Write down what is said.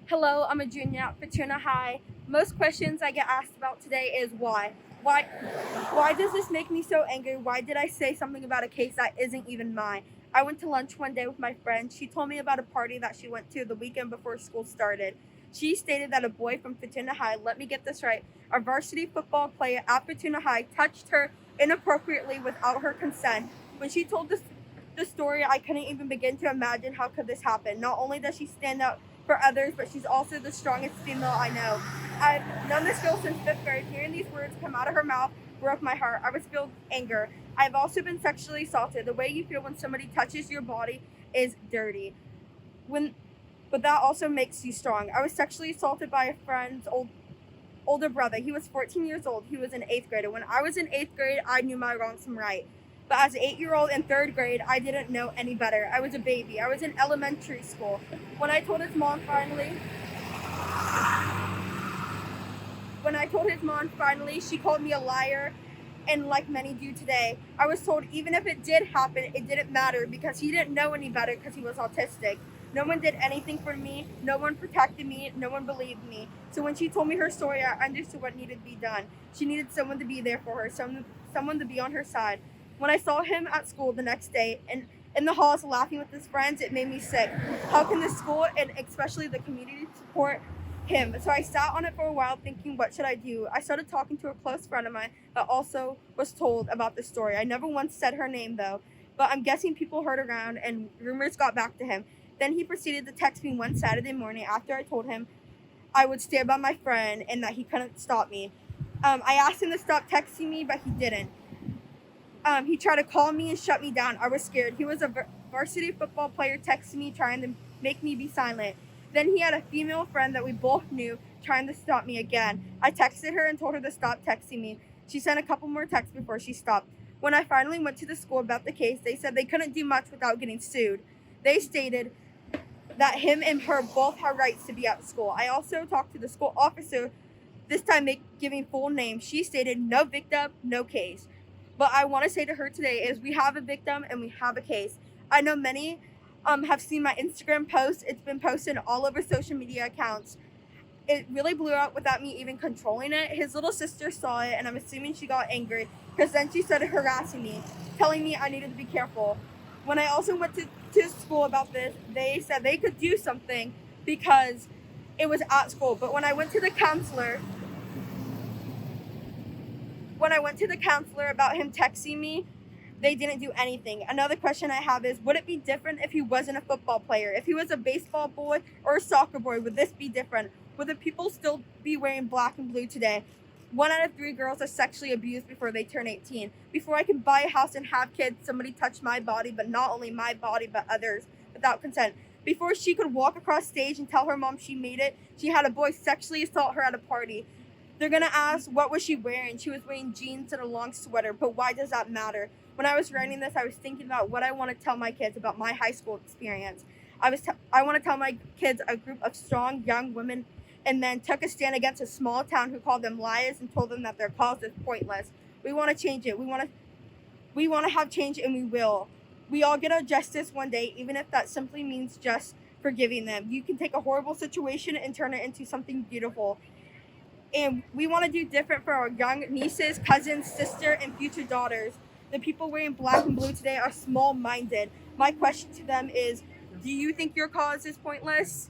Hello, I'm a junior at Fortuna High. Most questions I get asked about today is why. Why why does this make me so angry? Why did I say something about a case that isn't even mine? I went to lunch one day with my friend. She told me about a party that she went to the weekend before school started. She stated that a boy from Fortuna High, let me get this right, a varsity football player at Fortuna High touched her inappropriately without her consent. When she told the story, I couldn't even begin to imagine how could this happen. Not only does she stand out for others, but she's also the strongest female I know. I've known this girl since fifth grade. Hearing these words come out of her mouth broke my heart. I was filled with anger. I've also been sexually assaulted. The way you feel when somebody touches your body is dirty. When, but that also makes you strong. I was sexually assaulted by a friend's older brother. He was 14 years old. He was in eighth grade. And when I was in eighth grade, I knew my wrongs from right. But as an 8-year old in third grade, I didn't know any better. I was a baby. I was in elementary school. When I told his mom finally, she called me a liar. And like many do today, I was told even if it did happen, it didn't matter because he didn't know any better because he was autistic. No one did anything for me. No one protected me. No one believed me. So when she told me her story, I understood what needed to be done. She needed someone to be there for her, someone to be on her side. When I saw him at school the next day and in the halls laughing with his friends, it made me sick. How can the school and especially the community support him? So I sat on it for a while thinking, what should I do? I started talking to a close friend of mine that also was told about this story. I never once said her name though, but I'm guessing people heard around and rumors got back to him. Then he proceeded to text me one Saturday morning after I told him I would stand by my friend and that he couldn't stop me. I asked him to stop texting me, but he didn't. He tried to call me and shut me down. I was scared. He was a varsity football player texting me, trying to make me be silent. Then he had a female friend that we both knew trying to stop me again. I texted her and told her to stop texting me. She sent a couple more texts before she stopped. When I finally went to the school about the case, they said they couldn't do much without getting sued. They stated that him and her both had rights to be at school. I also talked to the school officer, this time giving full name. She stated no victim, no case. But I want to say to her today is we have a victim and we have a case. I know many have seen my Instagram post. It's been posted all over social media accounts. It really blew up without me even controlling it. His little sister saw it, and I'm assuming she got angry because then she started harassing me, telling me I needed to be careful. When I also went to school about this, they said they could do something because it was at school. But when I went to the counselor about him texting me, they didn't do anything. Another question I have is, would it be different if he wasn't a football player? If he was a baseball boy or a soccer boy, would this be different? Would the people still be wearing black and blue today? 1 out of 3 girls are sexually abused before they turn 18. Before I can buy a house and have kids, somebody touched my body, but not only my body, but others, without consent. Before she could walk across stage and tell her mom she made it, she had a boy sexually assault her at a party. They're gonna ask, what was she wearing? She was wearing jeans and a long sweater, but why does that matter? When I was writing this, I was thinking about what I want to tell my kids about my high school experience. I want to tell my kids a group of strong young women and men took a stand against a small town who called them liars and told them that their cause is pointless. We want to change it. We want to have change, and we will. We all get our justice one day, even if that simply means just forgiving them. You can take a horrible situation and turn it into something beautiful. And we want to do different for our young nieces, cousins, sister, and future daughters. The people wearing black and blue today are small-minded. My question to them is, do you think your cause is pointless?